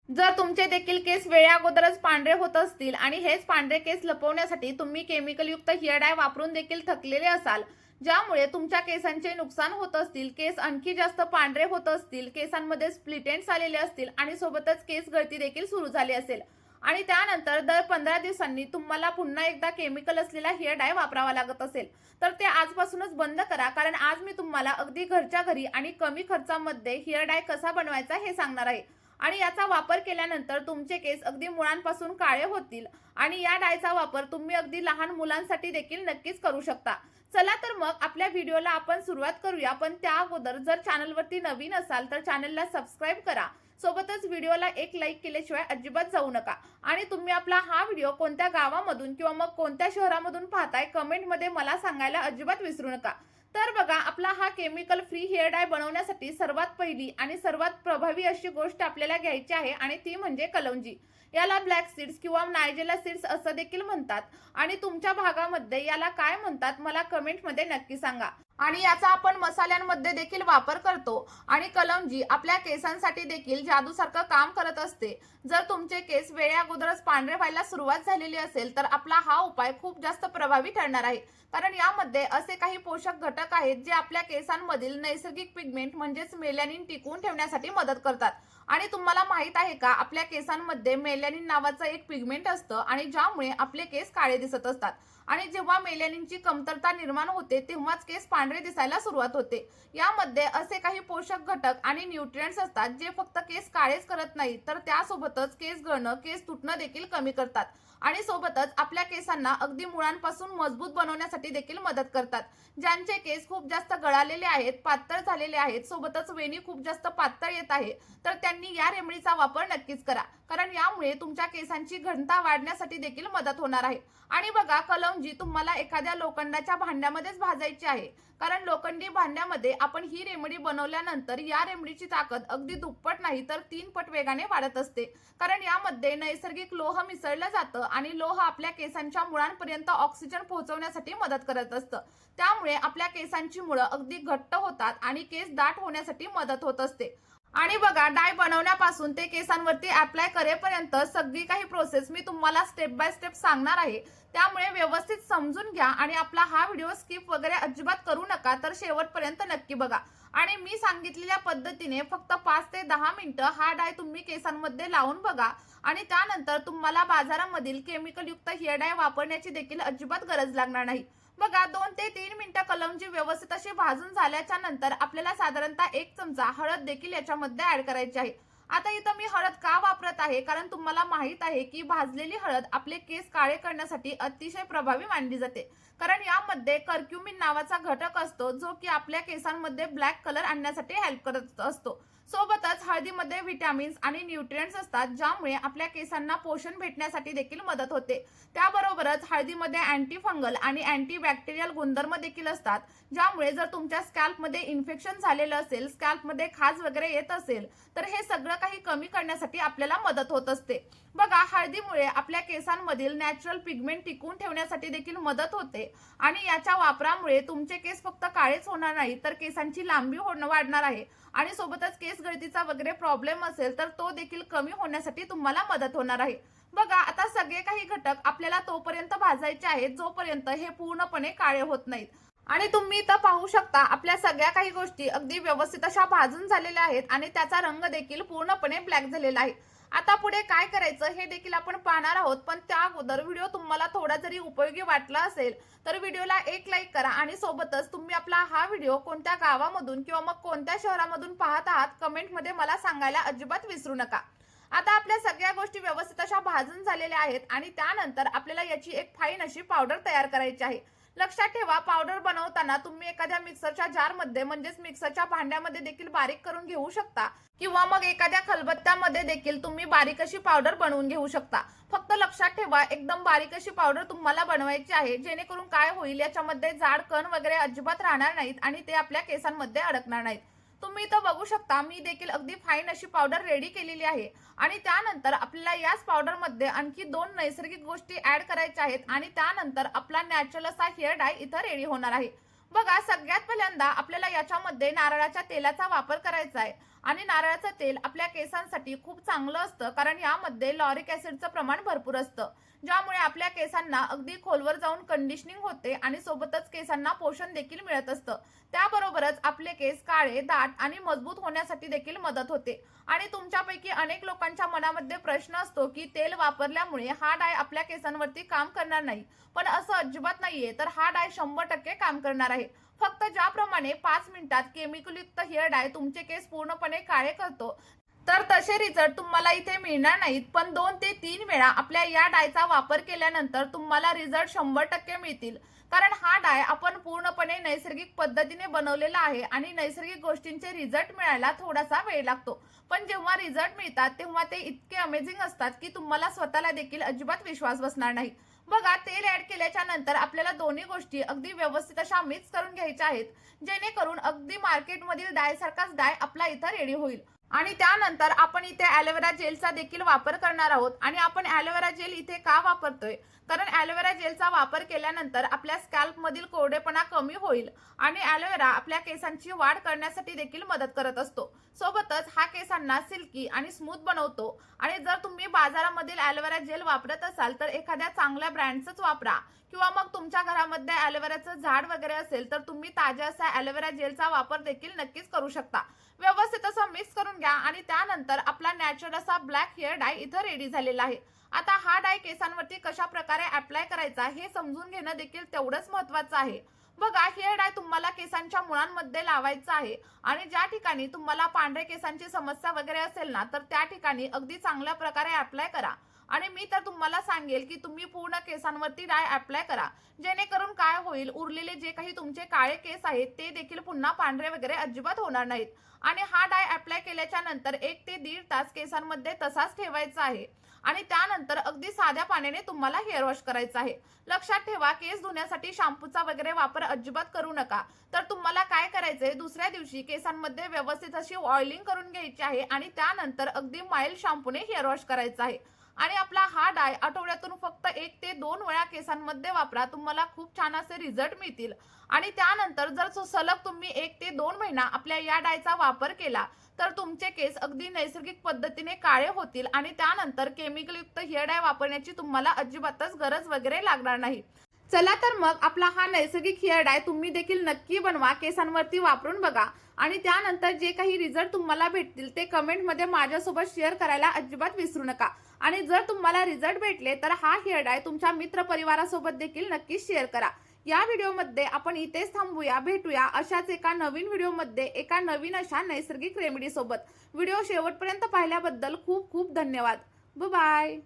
जर तुमचे देखील केस वेळे अगोदरच पांढरे होत असतील आणि हेच पांढरे केस लपवण्यासाठी तुम्ही केमिकलयुक्त हेअर डाय वापरून देखील थकलेले असाल, ज्यामुळे तुमच्या केसांचे नुकसान होत असतील, केस आणखी जास्त पांढरे होत असतील, केसांमध्ये स्प्लिट एंड्स आलेले असतील आणि सोबतच केस गळती देखील सुरू झाली असेल आणि त्यानंतर दर 15 दिवसांनी तुम्हाला पुन्हा एकदा केमिकल असलेला हेअर डाय वापरावा लागत असेल, तर ते आजपासूनच बंद करा. कारण आज मी तुम्हाला अगदी घरच्या घरी आणि कमी खर्चामध्ये हेअर डाय कसा बनवायचा हे सांगणार आहे. आणि याचा वापर केल्यानंतर तुमचे केस अगदी मुळांपासून काळे होतील आणि या डायचा वापर तुम्ही अगदी लहान मुलांसाठी देखील नक्कीच करू शकता. चला तर मग आपल्या व्हिडिओला आपण सुरुवात करूया. पण त्या अगोदर जर चॅनलवरती नवीन असाल तर चॅनलला सबस्क्राईब करा. सोबतच व्हिडिओला एक लाईक केल्याशिवाय अजिबात जाऊ नका. आणि तुम्ही आपला हा व्हिडिओ कोणत्या गावामधून किंवा मग कोणत्या शहरामधून पाहताय कमेंटमध्ये मला सांगायला अजिबात विसरू नका. तर बघा, आपला हा केमिकल फ्री हेअर डाय बनवण्यासाठी सर्वात पहिली आणि सर्वात प्रभावी अशी गोष्ट आपल्याला घ्यायची आहे आणि ती म्हणजे कलौंजी. याला ब्लॅक सीड्स किंवा नायजेला सीड्स असं देखील म्हणतात आणि तुमच्या भागामध्ये याला काय म्हणतात मला कमेंटमध्ये नक्की सांगा. आणि याचा आपण मसाल्यांमध्ये देखील वापर करतो आणि कलौंजी आपल्या केसांसाठी देखील जादूसारखं काम करत असते. जर तुमचे केस वेळे अगोदरच पांढरे व्हायला सुरुवात झालेली असेल तर आपला हा उपाय खूप जास्त प्रभावी ठरणार आहे. कारण यामध्ये असे काही पोषक घटक आहेत जे आपल्या केसांमधील नैसर्गिक पिगमेंट म्हणजेच मेलॅनिन टिकवून ठेवण्यासाठी मदत करतात. आणि तुम्हाला माहित आहे का, आपल्या केसांमध्ये मेलॅनिन नावाचं एक पिगमेंट असतं आणि ज्यामुळे आपले केस काळे दिसत असतात. आणि जेव्हा मेलॅनिनची कमतरता निर्माण होते तेव्हाच केस पांढरे दिसायला सुरुवात होते. यामध्ये असे काही पोषक घटक आणि न्यूट्रिएंट्स असतात जे फक्त केस काळेच करत नाहीत तर त्यासोबतच केस गळणं, केस तुटणं देखील कमी करतात आणि सोबतच आपल्या केसांना अगदी मुळांपासून मजबूत बनवण्यासाठी देखील मदत करतात. ज्यांचे केस खूप जास्त गळालेले आहेत, पातळ झालेले आहेत, सोबतच वेणी खूप जास्त पातळ येत आहे, तर त्यांनी या रेमेडीचा वापर नक्कीच करा. कारण यामुळे तुमच्या केसांची घनता वाढण्यासाठी देखील मदत होणार आहे. आणि बघा, कलौंजी तुम्हाला एखाद्या लोखंडाच्या भांड्यामध्येच भाजायची आहे. कारण लोखंडी भांड्यामध्ये आपण ही रेमेडी बनवल्यानंतर या रेमेडीची ताकद अगदी दुप्पट नाही तर 3 पट वेगाने वाढत असते. कारण यामध्ये नैसर्गिक लोह मिसळलं जातं आणि लोह आपल्या केसांच्या मुळांपर्यंत ऑक्सिजन पोहोचवण्यासाठी मदत करत असतं. त्यामुळे आपल्या केसांची मुळं अगदी घट्ट होतात आणि केस दाट होण्यासाठी मदत होत असते. आणि बघा, डाय बनवण्यापासून ते केसांवरती अप्लाय करेपर्यंत सगळी काही प्रोसेस मी तुम्हाला स्टेप बाय स्टेप सांगणार आहे. त्यामुळे व्यवस्थित समजून घ्या आणि आपला हा व्हिडिओ स्किप वगैरे अजिबात करू नका, तर शेवटपर्यंत नक्की बघा. आणि मी सांगितलेल्या पद्धतीने फक्त 5 ते 10 मिनिटं हा डाय तुम्ही केसांमध्ये लावून बघा आणि त्यानंतर तुम्हाला बाजारामधील केमिकलयुक्त हेअर डाय वापरण्याची देखील अजिबात गरज लागणार नाही. बघा, 2 ते 3 मिनिटं कलौंजी व्यवस्थित अशी भाजून झाल्याच्या नंतर आपल्याला साधारणतः 1 चमचा हळद देखील याच्यामध्ये ऍड करायची आहे. आता इथं मी हळद का वापरत आहे, कारण तुम्हाला माहित आहे की भाजलेली हळद आपले केस काळे करण्यासाठी अतिशय प्रभावी मानली जाते. कारण यामध्ये कर्क्युमिन नावाचा घटक असतो जो की आपल्या केसांमध्ये ब्लॅक कलर आणण्यासाठी हेल्प करत असतो. सोबतच हळदीमध्ये व्हिटॅमिन्स आणि न्यूट्रिएंट्स असतात ज्यामुळे आपल्या केसांना पोषण भेटण्यासाठी देखील मदत होते. त्याबरोबरच हळदीमध्ये अँटी फंगल आणि अँटीबॅक्टेरियल गुणधर्म देखील असतात, ज्यामुळे जर तुमच्या स्कॅल्पमध्ये इन्फेक्शन झालेलं असेल, स्कॅल्पमध्ये खाज वगैरे येत असेल, तर हे सगळं काही कमी करण्यासाठी आपल्याला मदत होत असते. बघा, हळदीमुळे आपल्या केसांमधील नॅचरल पिगमेंट टिकवून ठेवण्यासाठी देखील मदत होते आणि याच्या वापरामुळे तुमचे केस फक्त काळेच होणार नाही तर केसांची लांबी वाढणार आहे आणि सोबतच केस गळतीचा वगैरे प्रॉब्लेम असेल तर तो देखील कमी होण्यासाठी तुम्हाला मदत होणार आहे. बघा, आता सगळे काही घटक आपल्याला तोपर्यंत भाजायचे आहेत जोपर्यंत हे पूर्णपणे काळे होत नाहीत. आणि तुम्ही इथं पाहू शकता आपल्या सगळ्या काही गोष्टी अगदी व्यवस्थित अशा भाजून झालेल्या आहेत आणि त्याचा रंग देखील पूर्णपणे ब्लॅक झालेला आहे. आता पुढे काय करायचं हे देखील आपण पाहणार आहोत. पण त्या अगोदर व्हिडिओ तुम्हाला थोडा जरी उपयोगी वाटला असेल तर व्हिडिओला एक लाईक करा आणि सोबतच तुम्ही आपला हा व्हिडिओ कोणत्या गावामधून किंवा मग कोणत्या शहरामधून पाहत आहात कमेंटमध्ये मला सांगायला अजिबात विसरू नका. आता आपल्या सगळ्या गोष्टी व्यवस्थित अशा भाजून झालेल्या आहेत आणि त्यानंतर आपल्याला याची एक फाईन अशी पावडर तयार करायची आहे. लक्षात ठेवा, पावडर बनवताना तुम्ही एखाद्या मिक्सरच्या जारमध्ये म्हणजेच मिक्सरच्या भांड्यामध्ये देखील बारीक करून घेऊ शकता किंवा मग एखाद्या खलबत्त्यामध्ये देखील तुम्ही बारीक अशी पावडर बनवून घेऊ शकता. फक्त लक्षात ठेवा, एकदम बारीक अशी पावडर तुम्हाला बनवायची आहे, जेणेकरून काय होईल, याच्यामध्ये जाड कण वगैरे अजिबात राहणार नाहीत आणि ते आपल्या केसांमध्ये अडकणार नाहीत. तुम्ही इथं बघू शकता मी देखील अगदी फाईन अशी पावडर रेडी केलेली आहे आणि त्यानंतर आपल्याला याच पावडरमध्ये आणखी 2 नैसर्गिक गोष्टी ऍड करायच्या आहेत आणि त्यानंतर आपला नॅचरल असा हेअर डाय इथं रेडी होणार आहे. बघा, सगळ्यात पहिल्यांदा आपल्याला याच्यामध्ये नारळाच्या तेलाचा वापर करायचा आहे आणि नारळाचं तेल आपल्या केसांसाठी खूप चांगलं असतं, कारण यामध्ये लॉरिक ॲसिडचं प्रमाण भरपूर असतं, ज्यामुळे आपल्या केसांना अगदी खोलवर जाऊन कंडिशनिंग होते आणि सोबतच केसांना पोषण देखील मिळत असतं. त्याबरोबरच आपले केस काळे, दाट आणि मजबूत होण्यासाठी देखील मदत होते. आणि तुमच्यापैकी अनेक लोकांच्या मनामध्ये प्रश्न असतो की तेल वापरल्यामुळे हा डाय आपल्या केसांवरती काम करणार नाही. पण असं अजिबात नाहीये. तर हा डाय 100% काम करणार आहे. फक्त ज्याप्रमाणे 5 मिनिटात केमिकलयुक्त हेअर डाय तुमचे केस पूर्णपणे काळे करतो, तर तसे रिझल्ट तुम्हाला इथे मिळणार नाहीत. पण 2 ते 3 वेळा आपल्या या डायचा वापर केल्यानंतर तुम्हाला रिझल्ट 100% मिळतील. कारण हा डाय आपण पूर्णपणे नैसर्गिक पद्धतीने बनवलेला आहे आणि नैसर्गिक गोष्टींचे रिझल्ट मिळायला थोडासा वेळ लागतो. पण जेव्हा रिझल्ट मिळतात तेव्हा ते इतके अमेझिंग असतात की तुम्हाला स्वतःला देखील अजिबात विश्वास बसणार नाही. बघा, तेल ऍड केल्याच्या नंतर आपल्याला दोन्ही गोष्टी अगदी व्यवस्थित अशा मिक्स करून घ्यायच्या आहेत, जेणेकरून अगदी मार्केटमधील डाय सारखाच डाय आपला इथं रेडी होईल. आणि त्यानंतर आपण इथे ॲलोवेरा जेलचा देखील वापर करणार आहोत. आणि आपण ॲलोवेरा जेल इथे का वापरतोय, कारण ॲलोवेरा जेलचा वापर केल्यानंतर आपल्या स्कॅल्पमधील कोरडेपणा कमी होईल आणि ॲलोवेरा आपल्या केसांची वाढ करण्यासाठी देखील मदत करत असतो. सोबतच हा केसांना सिल्की आणि स्मूथ बनवतो. आणि जर तुम्ही बाजारामधील ॲलोवेरा जेल वापरत असाल तर एखाद्या चांगल्या ब्रँडचंच वापरा, किंवा मग तुमच्या घरामध्ये ॲलोवेराचं झाड वगैरे असेल तर तुम्ही ताज्या असा ॲलोवेरा जेलचा वापर देखील नक्कीच करू शकता. व्यवस्थित असं मिक्स करून घ्या आणि त्यानंतर आपला नॅचरल असा ब्लॅक हेअर डाय इथं रेडी झालेला आहे. आता हा डाय केसांवरती कशा प्रकारे अप्लाय करायचा हे समजून घेणं देखील तेवढंच महत्त्वाचं आहे. बघा, हेअर डाय तुम्हाला केसांच्या मुळांमध्ये लावायचा आहे. आणि ज्या ठिकाणी तुम्हाला पांढऱ्या केसांची समस्या वगैरे असेल ना, तर त्या ठिकाणी अगदी चांगल्या प्रकारे अप्लाय करा. आणि मी तर तुम्हाला सांगेल की तुम्ही पूर्ण केसांवरती डाय अप्लाय करा, जेणेकरून काय होईल, उरलेले जे काही तुमचे काळे केस आहेत ते देखील पुन्हा पांढरे वगैरे अजिबात होणार नाहीत. आणि हा डाय अप्लाय केल्याच्या नंतर 1 ते 1.5 तास केसांमध्ये तसाच ठेवायचा आहे. आणि त्यानंतर अगदी साध्या पाण्याने तुम्हाला हेअर वॉश करायचं आहे. लक्षात ठेवा, केस धुण्यासाठी शॅम्पूचा वगैरे वापर अजिबात करू नका. तर तुम्हाला काय करायचंय, दुसऱ्या दिवशी केसांमध्ये व्यवस्थित अशी ऑइलिंग करून घ्यायची आहे आणि त्यानंतर अगदी माइल्ड शॅम्पूने हेअर वॉश करायचं आहे. आणि आपला हा डाय आठवड्यातून फक्त 1 ते 2 वेळा केसांमध्ये वापरा. तुम्हाला खूप छान असे रिझल्ट मिळतील. आणि त्यानंतर जर सलग तुम्ही 1 ते 2 महिना आपल्या या डायचा वापर केला तर तुमचे केस अगदी नैसर्गिक पद्धतीने काळे होतील आणि त्यानंतर केमिकलयुक्त हेअर डाय वापरण्याची तुम्हाला अजिबातच गरज वगैरे लागणार नाही. चला तर मग आपला हा नैसर्गिक हेअर डाय तुम्ही देखील नक्की बनवा, केसांवरती वापरून बघा. आणि त्यानंतर जे काही रिझल्ट तुम्हाला भेटतील ते कमेंटमध्ये माझ्यासोबत शेअर करायला अजिबात विसरू नका. आणि जर तुम्हाला रिझल्ट भेटले तर हा हेअर डाय तुमच्या मित्रपरिवारासोबत देखील नक्की शेअर करा. या व्हिडिओमध्ये आपण इथेच थांबूया. भेटूया अशाच एका नवीन व्हिडिओमध्ये एका नवीन अशा नैसर्गिक रेमेडी सोबत. व्हिडिओ शेवटपर्यंत पाहिल्याबद्दल खूप खूप धन्यवाद. बाय.